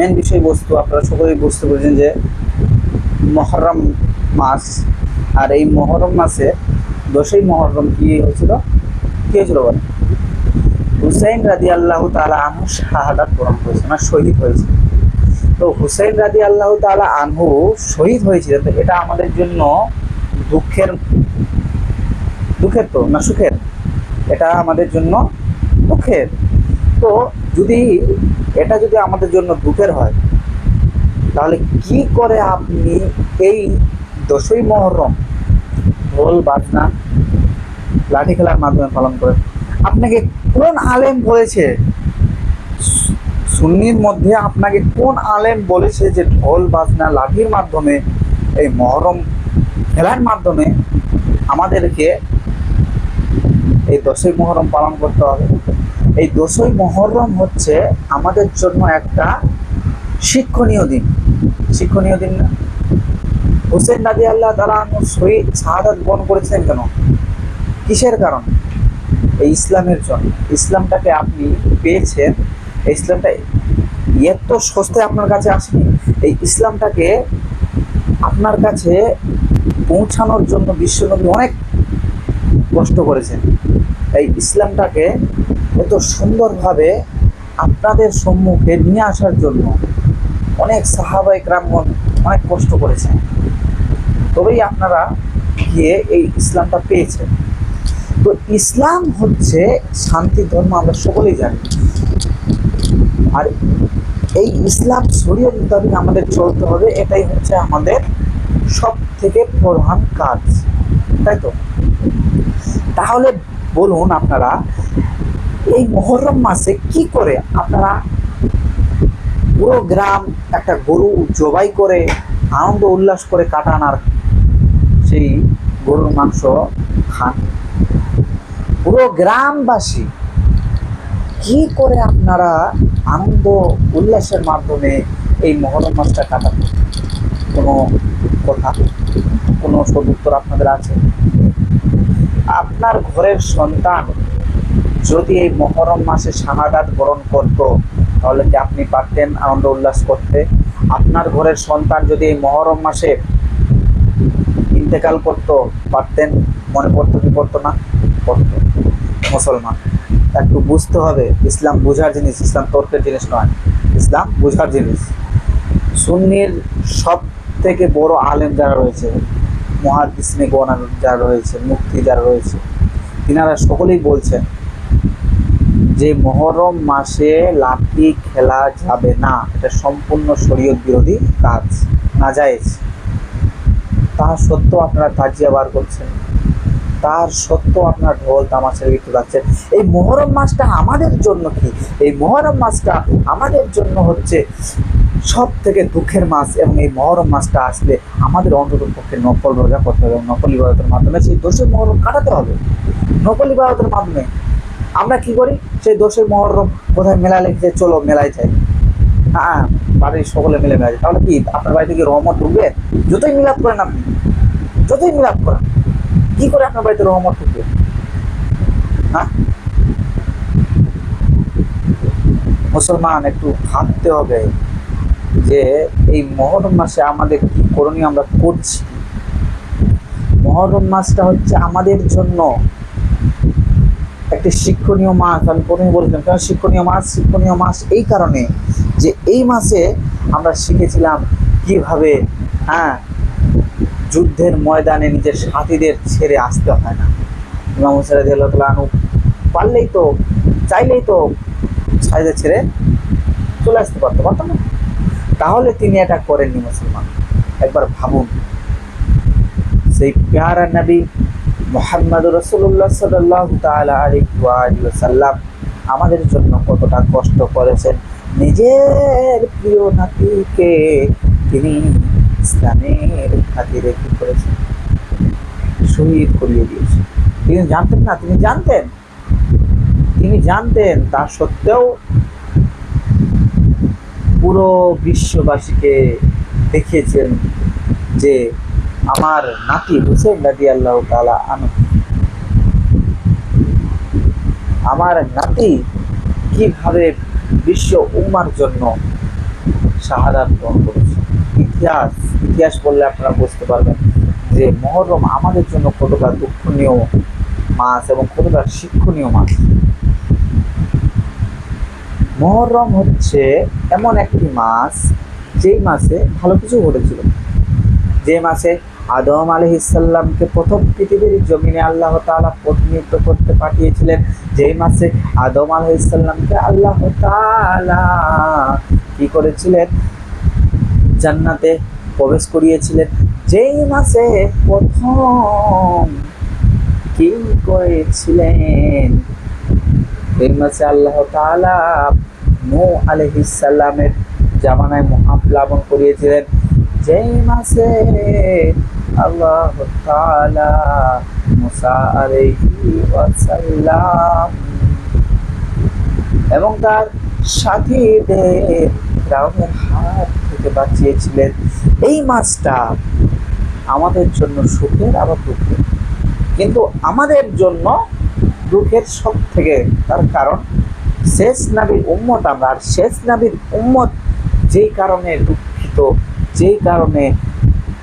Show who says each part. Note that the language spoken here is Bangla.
Speaker 1: মেন বিষয়বস্তু আপনারা সকলেই বুঝতে পেরেছেন যে মহরম মাস, আর এই মহরম মাসে 10ই মহরম কি হয়েছিল বলেন? হুসাইন রাদিয়াল্লাহু তাআলা আনহু শাহাদাত বরণ করেছে, মানে শহীদ হয়েছে। তো হুসাইন রাদিয়াল্লাহু তাআলা আনহু শহীদ হয়েছিলেন, তো এটা আমাদের জন্য দুঃখের তো না সুখের? এটা আমাদের জন্য দুঃখের। তো এটা যদি আমাদের জন্য দুঃখের হয়, তাহলে কি করে আপনি এই 10ই মহরম ঢোল বাজনা লাঠি খেলার মাধ্যমে পালন করেন? আপনাকে কোন আলেম বলেছে, সুন্নির মধ্যে আপনাকে কোন আলেম বলেছে যে ঢোল বাজনা লাঠির মাধ্যমে এই মহরম খেলার মাধ্যমে আমাদেরকে এই 10ই মহরম পালন করতে হবে? এই 10ই মহরম হচ্ছে আমাদের জন্য একটা শিক্ষণীয় দিন। শিক্ষণীয় দিন না? হুসেন রাদিয়াল্লাহু তাআলা শহীদ শাহাদাত বরণ করেছেন কেন? কিসের কারণ? এই ইসলামের জন্য। ইসলামটাকে আপনি পেয়েছেন, এই ইসলামটা এত সস্তায় আপনার কাছে আসেনি। এই ইসলামটাকে আপনার কাছে পৌঁছানোর জন্য বিশ্বনবী অনেক কষ্ট করেছেন। এই ইসলামটাকে এত সুন্দরভাবে আপনাদের সম্মুখে নিয়ে আসার জন্য অনেক সাহাবায়ে কেরামগণ অনেক কষ্ট করেছেন, তবেই আপনারা গিয়ে এই ইসলামটা পেয়েছেন। তো ইসলাম হচ্ছে শান্তির ধর্ম, আমরা সকলেই জানি। আর এই ইসলাম শরীয়ত মোতাবেক আমাদের চলতে হবে, এটাই হচ্ছে আমাদের সব থেকে প্রধান কাজ, তাই তো? তাহলে বলুন আপনারা এই মহরম মাসে কি করে আপনারা পুরো গ্রাম একটা গরু জবাই করে আনন্দ উল্লাস করে কাটান, আর সেই গরুর মাংস খান? পুরো গ্রামবাসী কি করে আপনারা আনন্দ উল্লাসের মাধ্যমে এই মহরম মাসটা কাটান? কোনো কথা, কোনো সদুত্তর আপনাদের আছে? আপনার ঘরের সন্তান যদি এই মহরম মাসে শাহাদাত বরণ করত, তাহলে কি আপনি পারতেন আনন্দ উল্লাস করতে? আপনার ঘরের সন্তান যদি এই মহরম মাসে ইন্তেকাল করতো, পারতেন? মনে পড়তো কি পড়তো না? পড়তো। মুসলমান একটু বুঝতে হবে, ইসলাম বোঝার জিনিস, ইসলাম তর্কের জিনিস নয়, ইসলাম বোঝার জিনিস। সুন্নির সব থেকে বড় আলেম যারা রয়েছে, মুহাদ্দিসিনে গোনার যারা রয়েছে, মুফতি যারা রয়েছে, তিনারা সকলেই বলছেন যে মহরম মাসে লাঠি খেলা যাবে না, এটা সম্পূর্ণ শরীয়ত বিরোধী কাজ, নাজায়েজ। তার সত্ত্বেও আপনারা তাজিয়া বার করছেন, তার সত্ত্বেও আপনার ঢোল তামাশার গীত গাচ্ছেন। এই মহরম মাসটা আমাদের জন্য কি? এই মহরম মাসটা আমাদের জন্য হচ্ছে সব থেকে দুঃখের মাস, এবং এই মহরম মাসটা আসলে আমাদের অন্তত পক্ষে নকল রোজা করতে হবে, নকল ইবাদতের মাধ্যমে সেই 10ই মহরম কাটাতে হবে। নকল ইবাদতের মাধ্যমে আমরা কি করি? সেই 10ই মহরম কোথায় মেলা লেগেছে, চলো মেলায় যাই, হ্যাঁ বাড়ির সকলে মিলে মেলা যায়। তাহলে কি আপনার বাড়িতে কি রহমত ঢুকবে? যতই মিলাদ করেন আপনি, যতই মিলাদ করেন, কি করে আপনার বাড়িতে রহমত ঢুকবে? হ্যাঁ, মুসলমান একটু ভাবতে হবে যে এই মহরম মাসে আমাদের কি করণীয়, আমরা করছি। মহরম মাসটা হচ্ছে আমাদের জন্য একটি শিক্ষণীয় মাস। আমি প্রথমে বলছিলাম কেন শিক্ষণীয় মাস? শিক্ষণীয় মাস এই কারণে যে এই মাসে আমরা শিখেছিলাম কিভাবে যুদ্ধের ময়দানে নিজের সাথীদের ছেড়ে আসতে হয় না। ইমাম হুসাইন রাদিয়াল্লাহু তাআলা আনহু পারলেই তো, চাইলেই তো সাথীদের ছেড়ে চলে আসতে পারতো না? তাহলে তিনি এটা করেননি। মুসলমান একবার ভাবুন, সেই প্যারা নবী মুহাম্মদ রাসূলুল্লাহ সাল্লাল্লাহু তাআলা আলাইহি ওয়া আলিহি ওয়াসাল্লাম আমাদের জন্য কতটা কষ্ট করেছেন। নিজের প্রিয় নাতিকে তিনি ইসলামের খাতিরে কি করেছেন? শহীদ করিয়ে দিয়েছেন। তিনি জানতেন না? তিনি জানতেন, তা সত্ত্বেও পুরো বিশ্ববাসীকে দেখিয়েছেন যে আমার নাতি হুসাইন রাদিয়াল্লাহু তাআলা আনহু, আমার নাতি কিভাবে বিশ্ব উম্মার জন্য শাহাদাত বরণ করেছে। ইতিহাস বললে আপনারা বুঝতে পারবেন যে মহরম আমাদের জন্য কতটা দুঃখনীয় মাস এবং কতটা শিক্ষণীয় মাস। মহরম হচ্ছে এমন একটি মাস যেই মাসে ভালো কিছু ঘটেছিল, যে মাসে আদম আলাইহিসসালামকে প্রথম পৃথিবীর জমিনে আল্লাহ তাআলা প্রতিনিধিত্ব করতে পাঠিয়েছিলেন, যেই মাসে আদম আলাইহিসসালামকে আল্লাহ তাআলা কি করেছিলেন, জান্নাতে প্রবেশ করিয়েছিলেন, যেই মাসে প্রথম কি করেছিলেন, এই মাসে আল্লাহ তাআলা নূহ আলাইহিসসালামের জামানায় মহাপ্লাবন করিয়েছিলেন, যেই মাসে আল্লাহ তাআলা মুসা আলাইহি ওয়াসাল্লাম এবং তার সাথীদের ফিরআউনের হাত থেকে বাঁচিয়েছিলেন। এই মাসটা আমাদের জন্য সুখের আবার দুঃখের, কিন্তু আমাদের জন্য দুঃখের সব থেকে, তার কারণ শেষ নবীর উম্মত আমরা, আর শেষ নবীর উম্মত যেই কারণে দুঃখিত, যেই কারণে